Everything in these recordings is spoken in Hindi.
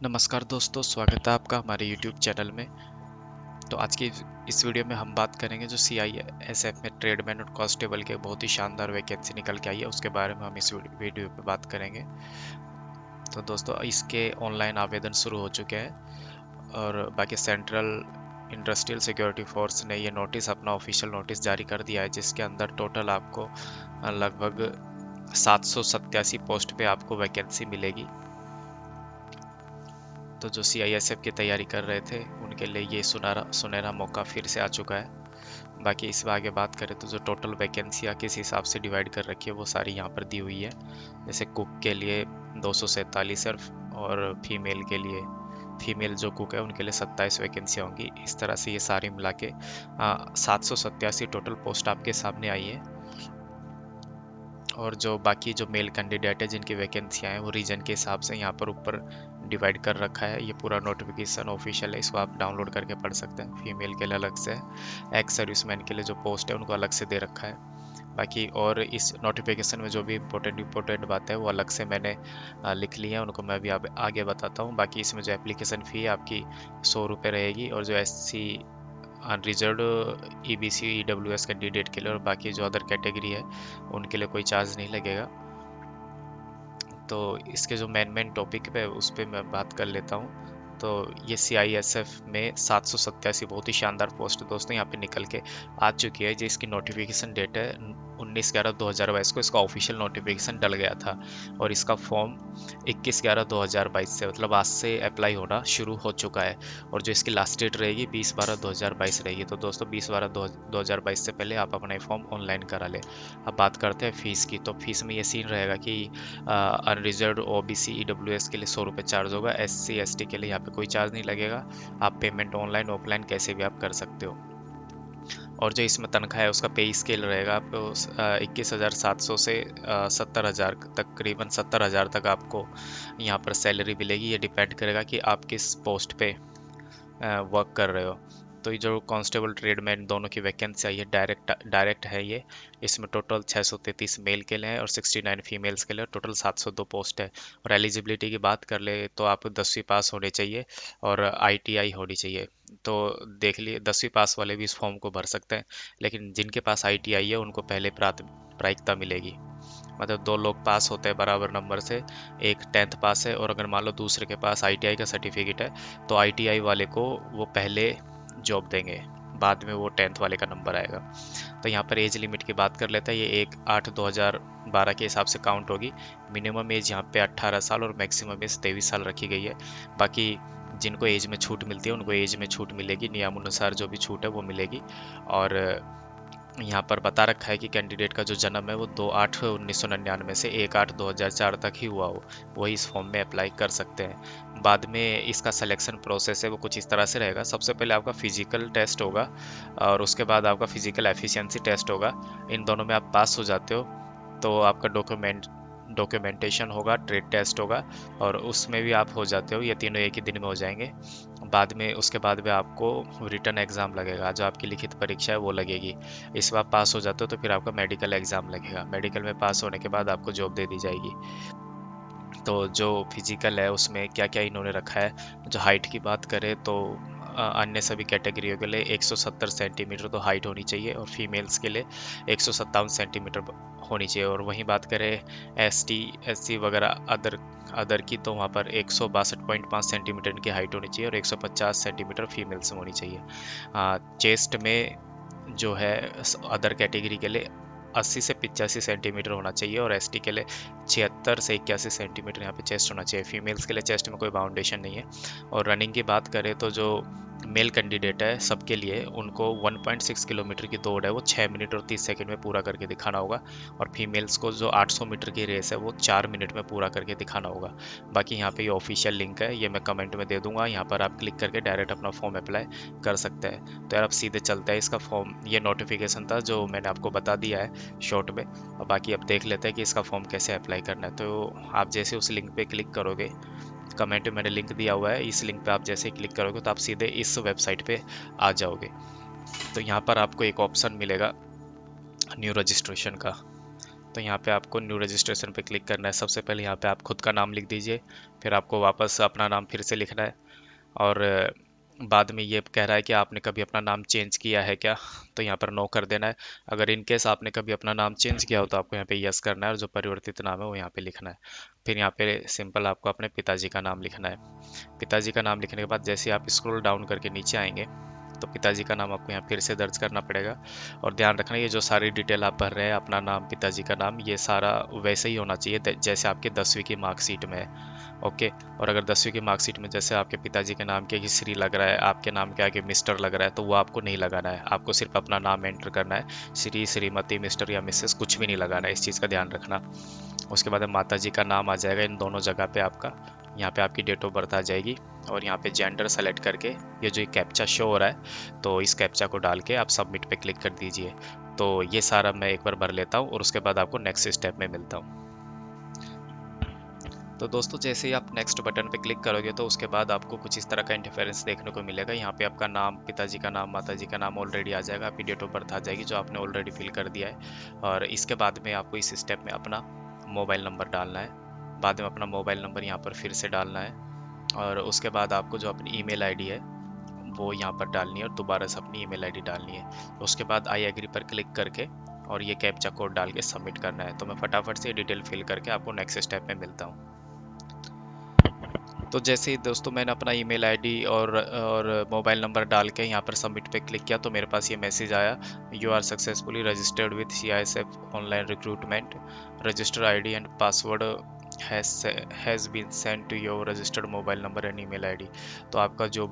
नमस्कार दोस्तों, स्वागत है आपका हमारे YouTube चैनल में। तो आज की इस वीडियो में हम बात करेंगे जो CISF में ट्रेडमैन और कांस्टेबल के बहुत ही शानदार वैकेंसी निकल के आई है, उसके बारे में हम इस वीडियो पे बात करेंगे। तो दोस्तों, इसके ऑनलाइन आवेदन शुरू हो चुके हैं और बाकी सेंट्रल इंडस्ट्रियल सिक्योरिटी फोर्स ने ये नोटिस, अपना ऑफिशियल नोटिस जारी कर दिया है, जिसके अंदर टोटल आपको लगभग 787 पोस्ट पे आपको वैकेंसी मिलेगी। तो जो CISF की तैयारी कर रहे थे उनके लिए ये सुनहरा मौका फिर से आ चुका है। बाकी इस आगे बात करें तो जो टोटल वैकेंसियाँ किस हिसाब से डिवाइड कर रखी है वो सारी यहाँ पर दी हुई है। जैसे कुक के लिए 247 और फीमेल जो कुक है उनके लिए 27 वैकेंसियाँ होंगी। इस तरह से ये सारी मिला के 787 टोटल पोस्ट आपके सामने आई है। और जो बाकी जो मेल कैंडिडेट है जिनकी वैकेंसियाँ हैं वो रीजन के हिसाब से यहाँ पर ऊपर डिवाइड कर रखा है। ये पूरा नोटिफिकेशन ऑफिशियल है, इसको आप डाउनलोड करके पढ़ सकते हैं। फीमेल के लिए अलग से, एक्स सर्विसमैन के लिए जो पोस्ट है उनको अलग से दे रखा है। बाकी और इस नोटिफिकेशन में जो भी इम्पोर्टेंट बात है वो अलग से मैंने लिख ली है, उनको मैं अभी आगे बताता हूँ। बाकी इसमें जो एप्लीकेशन फ़ी है आपकी 100 रुपये रहेगी, और जो SC unreserved EBC EWS candidate के लिए और बाकी जो अदर कैटेगरी है उनके लिए कोई चार्ज नहीं लगेगा। तो इसके जो मेन टॉपिक पे उस पर मैं बात कर लेता हूँ। तो ये CISF में 787 बहुत ही शानदार पोस्ट दोस्तों यहाँ पे निकल के आ चुकी है। जो इसकी नोटिफिकेशन डेट है 19/11/2022 को इसका ऑफिशियल नोटिफिकेशन डल गया था, और इसका फॉर्म 21/11/2022 से, मतलब आज से अप्लाई होना शुरू हो चुका है। और जो इसकी लास्ट डेट रहेगी 20/12/2022 रहेगी। तो दोस्तों 20/12/2022 से पहले आप अपना फॉर्म ऑनलाइन करा लें। अब बात करते हैं फीस की। तो फीस में ये सीन रहेगा कि अनरिजर्व OBC EWS के लिए 100 रुपये चार्ज होगा। SC ST के लिए यहाँ पे कोई चार्ज नहीं लगेगा। आप पेमेंट ऑनलाइन ऑफलाइन कैसे भी आप कर सकते हो। और जो इसमें तनख्वाह है उसका पे स्केल रहेगा आपको 21,700 से 70,000 तकरीबन 70,000 तक आपको यहाँ पर सैलरी मिलेगी। ये डिपेंड करेगा कि आप किस पोस्ट पे वर्क कर रहे हो। तो ये जो कांस्टेबल ट्रेडमैन दोनों की वैकेंसी आई है डायरेक्ट है ये। इसमें टोटल 633 मेल के लिए है और 69 फीमेल्स के लिए, टोटल 702 पोस्ट है। और एलिजिबिलिटी की बात कर ले तो आपको 10वीं पास होनी चाहिए और ITI होनी चाहिए। तो देख लिए 10वीं पास वाले भी इस फॉर्म को भर सकते हैं, लेकिन जिनके पास ITI है उनको पहले प्राथमिकता मिलेगी। मतलब दो लोग पास होते हैं बराबर नंबर से, एक 10th पास है और अगर मान लो दूसरे के पास ITI का सर्टिफिकेट है तो ITI वाले को वो पहले जॉब देंगे, बाद में वो 10th वाले का नंबर आएगा। तो यहाँ पर एज लिमिट की बात कर लेते हैं। ये 1/8/2012 के हिसाब से काउंट होगी। मिनिमम एज यहाँ पे 18 साल और मैक्सिमम एज 23 साल रखी गई है। बाकी जिनको एज में छूट मिलती है उनको एज में छूट मिलेगी, नियमानुसार जो भी छूट है वो मिलेगी। और यहाँ पर बता रखा है कि कैंडिडेट का जो जन्म है वो 2/8/1999 से 1/8/2004 तक ही हुआ हो, वही इस फॉर्म में अप्लाई कर सकते हैं। बाद में इसका सिलेक्शन प्रोसेस है वो कुछ इस तरह से रहेगा। सबसे पहले आपका फिजिकल टेस्ट होगा और उसके बाद आपका फिजिकल एफिशिएंसी टेस्ट होगा। इन दोनों में आप पास हो जाते हो तो आपका डॉक्यूमेंटेशन होगा, ट्रेड टेस्ट होगा, और उसमें भी आप हो जाते हो। ये तीनों एक ही दिन में हो जाएंगे। बाद में उसके बाद में आपको रिटन एग्ज़ाम लगेगा, जो आपकी लिखित परीक्षा है वो लगेगी। इस बार पास हो जाते हो तो फिर आपका मेडिकल एग्ज़ाम लगेगा। मेडिकल में पास होने के बाद आपको जॉब दे दी जाएगी। तो जो फिजिकल है उसमें क्या क्या इन्होंने रखा है, जो हाइट की बात करें तो अन्य सभी कैटेगरियों के लिए 170 सेंटीमीटर तो हाइट होनी चाहिए, और फीमेल्स के लिए 157 सेंटीमीटर होनी चाहिए। और वहीं बात करें ST SC वगैरह अदर की, तो वहाँ पर 162.5 सेंटीमीटर की हाइट होनी चाहिए और 150 सेंटीमीटर फीमेल्स में होनी चाहिए। चेस्ट में जो है अदर कैटेगरी के लिए 80 से 85 सेंटीमीटर होना चाहिए, और ST के लिए 76 से 81 सेंटीमीटर यहाँ पे चेस्ट होना चाहिए। फीमेल्स के लिए चेस्ट में कोई बाउंडेशन नहीं है। और रनिंग की बात करें तो जो मेल कैंडिडेट है सबके लिए उनको 1.6 किलोमीटर की दौड़ है वो 6 मिनट और 30 सेकंड में पूरा करके दिखाना होगा। और फीमेल्स को जो 800 मीटर की रेस है वो 4 मिनट में पूरा करके दिखाना होगा। बाकी यहाँ पे ये ऑफिशियल लिंक है, ये मैं कमेंट में दे दूंगा, यहाँ पर आप क्लिक करके डायरेक्ट अपना फॉर्म अप्लाई कर सकते हैं। तो यार अब सीधे चलते हैं इसका फॉर्म। ये नोटिफिकेशन था जो मैंने आपको बता दिया है शॉर्ट में। अब बाकी अब देख लेते हैं कि इसका फॉर्म कैसे अप्लाई करना है। तो आप जैसे उस लिंक पे क्लिक करोगे, कमेंट में मैंने लिंक दिया हुआ है, इस लिंक पे आप जैसे ही क्लिक करोगे तो आप सीधे इस वेबसाइट पे आ जाओगे। तो यहाँ पर आपको एक ऑप्शन मिलेगा न्यू रजिस्ट्रेशन का। तो यहाँ पे आपको न्यू रजिस्ट्रेशन पे क्लिक करना है। सबसे पहले यहाँ पे आप खुद का नाम लिख दीजिए, फिर आपको वापस अपना नाम फिर से लिखना है। और बाद में ये कह रहा है कि आपने कभी अपना नाम चेंज किया है क्या, तो यहाँ पर नो कर देना है। अगर इन केस आपने कभी अपना नाम चेंज किया हो तो आपको यहाँ पे यस करना है और जो परिवर्तित नाम है वो यहाँ पे लिखना है। फिर यहाँ पे सिंपल आपको अपने पिताजी का नाम लिखना है। पिताजी का नाम लिखने के बाद जैसे आप स्क्रॉल डाउन करके नीचे आएंगे तो पिताजी का नाम आपको यहाँ फिर से दर्ज करना पड़ेगा। और ध्यान रखना ये जो सारी डिटेल आप भर रहे हैं, अपना नाम, पिताजी का नाम, ये सारा वैसे ही होना चाहिए जैसे आपके 10वीं की मार्कशीट में है। ओके। और अगर 10वीं की मार्कशीट में जैसे आपके पिताजी के नाम के आगे श्री लग रहा है, आपके नाम के आगे मिस्टर लग रहा है, तो वो आपको नहीं लगाना है। आपको सिर्फ अपना नाम एंटर करना है। श्री, श्रीमती, मिस्टर या मिसेस कुछ भी नहीं लगाना है। इस चीज़ का ध्यान रखना। उसके बाद माता जी का नाम आ जाएगा इन दोनों जगह पे आपका। यहाँ पे आपकी डेट ऑफ बर्थ आ जाएगी और यहाँ पे जेंडर सेलेक्ट करके ये जो कैप्चा शो हो रहा है, तो इस कैप्चा को डाल के आप सबमिट पे क्लिक कर दीजिए। तो ये सारा मैं एक बार भर लेता हूँ और उसके बाद आपको नेक्स्ट स्टेप में मिलता हूँ। तो दोस्तों जैसे ही आप नेक्स्ट बटन पे क्लिक करोगे तो उसके बाद आपको कुछ इस तरह का इंटरफेरेंस देखने को मिलेगा। यहाँ पे आपका नाम, पिताजी का नाम, माताजी का नाम ऑलरेडी आ जाएगा, आपकी डेट ऑफ बर्थ आ जाएगी जो आपने ऑलरेडी फिल कर दिया है। और इसके बाद में आपको इस स्टेप में अपना मोबाइल नंबर डालना है। बाद में अपना मोबाइल नंबर यहाँ पर फिर से डालना है और उसके बाद आपको जो अपनी ईमेल आईडी है वो यहाँ पर डालनी है और दोबारा से अपनी ईमेल आईडी डालनी है। उसके बाद आई एग्री पर क्लिक करके और ये कैप्चा कोड डाल के सबमिट करना है। तो मैं फटाफट से डिटेल फिल करके आपको नेक्स्ट स्टेप में मिलता हूँ। तो जैसे ही दोस्तों मैंने अपना ईमेल आईडी और मोबाइल नंबर डाल के यहाँ पर सबमिट पे क्लिक किया तो मेरे पास ये मैसेज आया, you are successfully registered with CISF online recruitment, register ID and password has been send to your registered mobile number and email ID. तो आपका जो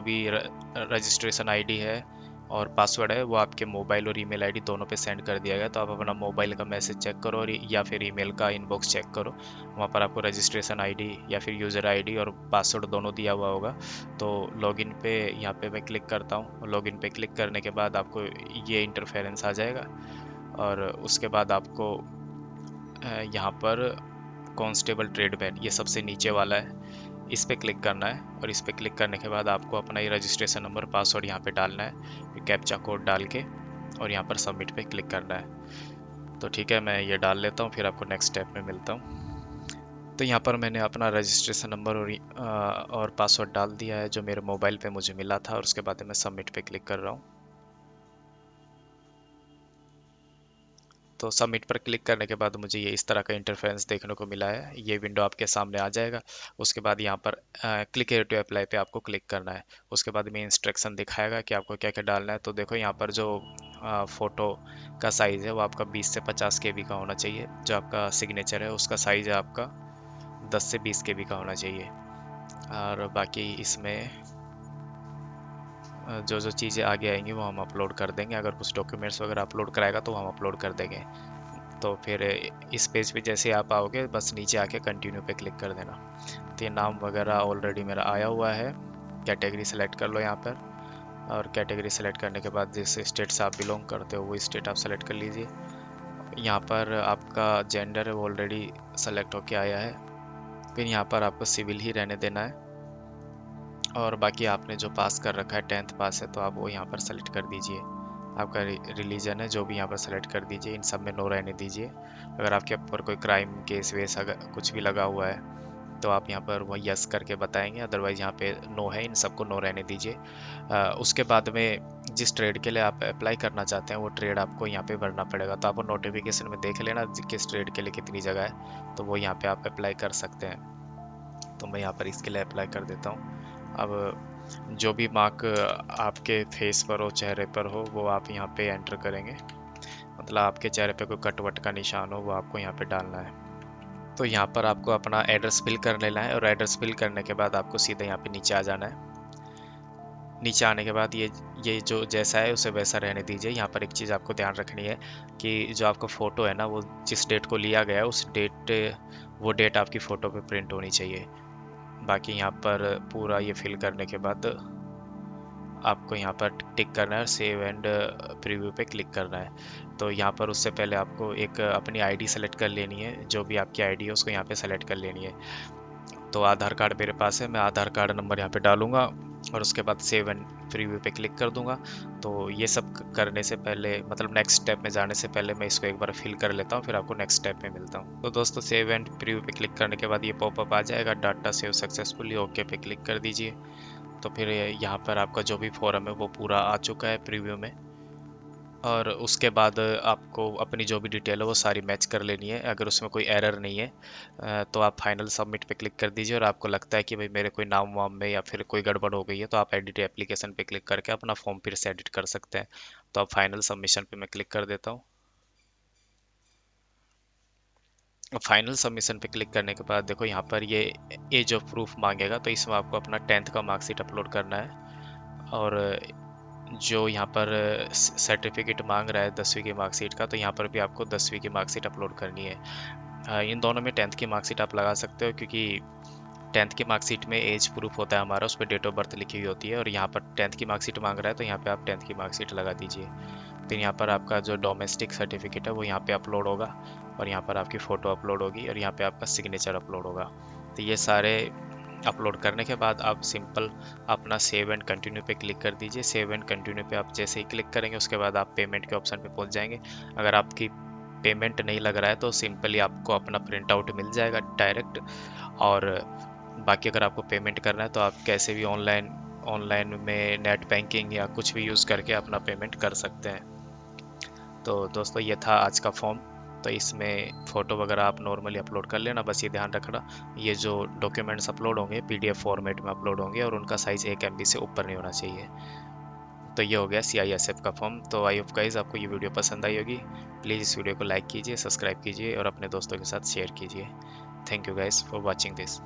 भी रजिस्ट्रेशन आईडी है और पासवर्ड है वो आपके मोबाइल और ईमेल आईडी दोनों पे सेंड कर दिया गया। तो आप अपना मोबाइल का मैसेज चेक करो और या फिर ईमेल का इनबॉक्स चेक करो, वहाँ पर आपको रजिस्ट्रेशन आईडी या फिर यूज़र आईडी और पासवर्ड दोनों दिया हुआ होगा। तो लॉगिन पे यहाँ पे मैं क्लिक करता हूँ। लॉगिन पे क्लिक करने के बाद आपको ये इंटरफेरेंस आ जाएगा और उसके बाद आपको यहाँ पर कांस्टेबल ट्रेडमैन, ये सबसे नीचे वाला है, इस पे क्लिक करना है। और इस पे क्लिक करने के बाद आपको अपना ये रजिस्ट्रेशन नंबर, पासवर्ड यहाँ पे डालना है, कैप्चा कोड डाल के और यहाँ पर सबमिट पे क्लिक करना है। तो ठीक है, मैं ये डाल लेता हूँ, फिर आपको नेक्स्ट स्टेप में मिलता हूँ। तो यहाँ पर मैंने अपना रजिस्ट्रेशन नंबर और पासवर्ड डाल दिया है जो मेरे मोबाइल पे मुझे मिला था और उसके बाद मैं सबमिट पे क्लिक कर रहा हूँ। तो सबमिट पर क्लिक करने के बाद मुझे ये इस तरह का इंटरफेरेंस देखने को मिला है। ये विंडो आपके सामने आ जाएगा। उसके बाद यहाँ पर क्लिक हियर टू अप्लाई पे आपको क्लिक करना है। उसके बाद में इंस्ट्रक्शन दिखाएगा कि आपको क्या क्या डालना है। तो देखो यहाँ पर जो फ़ोटो का साइज़ है वो आपका 20 से 50 KB का होना चाहिए। जो आपका सिग्नेचर है उसका साइज़ है आपका 10 से 20 KB का होना चाहिए। और बाकी इसमें जो जो चीज़ें आगे आएंगी वो हम अपलोड कर देंगे। अगर कुछ डॉक्यूमेंट्स वगैरह अपलोड कराएगा तो हम अपलोड कर देंगे। तो फिर इस पेज पे जैसे आप आओगे बस नीचे आके कंटिन्यू पे क्लिक कर देना। तो ये नाम वगैरह ऑलरेडी मेरा आया हुआ है। कैटेगरी सेलेक्ट कर लो यहाँ पर और कैटेगरी सेलेक्ट करने के बाद जिस स्टेट से आप बिलोंग करते हो वो स्टेट आप सेलेक्ट कर लीजिए। यहाँ पर आपका जेंडर है वो ऑलरेडी सेलेक्ट होके आया है। फिर यहाँ पर आपको सिविल ही रहने देना है और बाकी आपने जो पास कर रखा है 10th पास है तो आप वो यहाँ पर सेलेक्ट कर दीजिए। आपका रिलीजन है जो भी यहाँ पर सेलेक्ट कर दीजिए। इन सब में नो रहने दीजिए। अगर आपके ऊपर कोई क्राइम केस वेस अगर कुछ भी लगा हुआ है तो आप यहाँ पर वो यस करके बताएंगे, अदरवाइज यहाँ पे नो है, इन सबको नो रहने दीजिए। उसके बाद में जिस ट्रेड के लिए आप अप्लाई करना चाहते हैं वो ट्रेड आपको यहाँ पे भरना पड़ेगा। तो आप नोटिफिकेशन में देख लेना किस ट्रेड के लिए कितनी जगह है, तो वो यहाँ पे आप अप्लाई कर सकते हैं। तो मैं यहाँ पर इसके लिए अप्लाई कर देता हूँ। अब जो भी मार्क आपके फेस पर हो, चेहरे पर हो, वो आप यहाँ पे एंटर करेंगे। मतलब आपके चेहरे पे कोई कट वट का निशान हो वो आपको यहाँ पे डालना है। तो यहाँ पर आपको अपना एड्रेस फिल कर लेना है और एड्रेस फिल करने के बाद आपको सीधे यहाँ पे नीचे आ जाना है। नीचे आने के बाद ये जो जैसा है उसे वैसा रहने दीजिए। यहाँ पर एक चीज़ आपको ध्यान रखनी है कि जो आपका फ़ोटो है ना वो जिस डेट को लिया गया है उस वो डेट आपकी फ़ोटो पे प्रिंट होनी चाहिए। बाकी यहाँ पर पूरा ये फिल करने के बाद आपको यहाँ पर टिक करना है, सेव एंड प्रीव्यू पे क्लिक करना है। तो यहाँ पर उससे पहले आपको एक अपनी आईडी सेलेक्ट कर लेनी है। जो भी आपकी आईडी है उसको यहाँ पे सेलेक्ट कर लेनी है। तो आधार कार्ड मेरे पास है, मैं आधार कार्ड नंबर यहाँ पे डालूंगा और उसके बाद सेव एंड प्रीव्यू पे क्लिक कर दूंगा। तो ये सब करने से पहले, मतलब नेक्स्ट स्टेप में जाने से पहले, मैं इसको एक बार फिल कर लेता हूँ, फिर आपको नेक्स्ट स्टेप में मिलता हूँ। तो दोस्तों सेव एंड प्रीव्यू पे क्लिक करने के बाद ये पॉपअप आ जाएगा, डाटा सेव सक्सेसफुली, ओके पे क्लिक कर दीजिए। तो फिर यहाँ पर आपका जो भी फॉर्म है वो पूरा आ चुका है प्रीव्यू में। और उसके बाद आपको अपनी जो भी डिटेल है वो सारी मैच कर लेनी है। अगर उसमें कोई एरर नहीं है तो आप फाइनल सबमिट पे क्लिक कर दीजिए। और आपको लगता है कि भाई मेरे कोई नाम वाम में या फिर कोई गड़बड़ हो गई है, तो आप एडिट एप्लीकेशन पे क्लिक करके अपना फॉर्म फिर से एडिट कर सकते हैं। तो आप फाइनल सबमिशन पे मैं क्लिक कर देता हूँ। फाइनल सबमिशन पे क्लिक करने के बाद देखो यहाँ पर ये एज ऑफ प्रूफ मांगेगा, तो इसमें आपको अपना 10th का मार्कशीट अपलोड करना है। और जो यहाँ पर सर्टिफिकेट मांग रहा है 10वीं की मार्कशीट का, तो यहाँ पर भी आपको 10वीं की मार्कशीट अपलोड करनी है। इन दोनों में 10th की मार्कशीट आप लगा सकते हो, क्योंकि 10th की मार्कशीट में एज प्रूफ होता है हमारा, उस पर डेट ऑफ बर्थ लिखी हुई होती है। और यहाँ पर 10th की मार्कशीट मांग रहा है, तो यहाँ पे आप 10th की मार्कशीट लगा दीजिए। फिर यहाँ पर आपका जो डोमेस्टिक सर्टिफिकेट है वो यहाँ पे अपलोड होगा, और यहाँ पर आपकी फ़ोटो अपलोड होगी, और यहाँ पे आपका सिग्नेचर अपलोड होगा। तो ये सारे अपलोड करने के बाद आप सिंपल अपना सेव एंड कंटिन्यू पे क्लिक कर दीजिए। सेव एंड कंटिन्यू पे आप जैसे ही क्लिक करेंगे उसके बाद आप पेमेंट के ऑप्शन पे पहुंच जाएंगे। अगर आपकी पेमेंट नहीं लग रहा है तो सिंपली आपको अपना प्रिंट आउट मिल जाएगा डायरेक्ट। और बाकी अगर आपको पेमेंट करना है तो आप कैसे भी ऑनलाइन ऑनलाइन में नेट बैंकिंग या कुछ भी यूज़ करके अपना पेमेंट कर सकते हैं। तो दोस्तों ये था आज का फॉर्म। तो इसमें फ़ोटो वगैरह आप नॉर्मली अपलोड कर लेना, बस ये ध्यान रखना ये जो डॉक्यूमेंट्स अपलोड होंगे पीडीएफ फॉर्मेट में अपलोड होंगे, और उनका साइज़ 1 MB से ऊपर नहीं होना चाहिए। तो ये हो गया CISF का फॉर्म। तो आई होप गाइस आपको ये वीडियो पसंद आई होगी। प्लीज़ इस वीडियो को लाइक कीजिए, सब्सक्राइब कीजिए और अपने दोस्तों के साथ शेयर कीजिए। Thank you guys for watching this.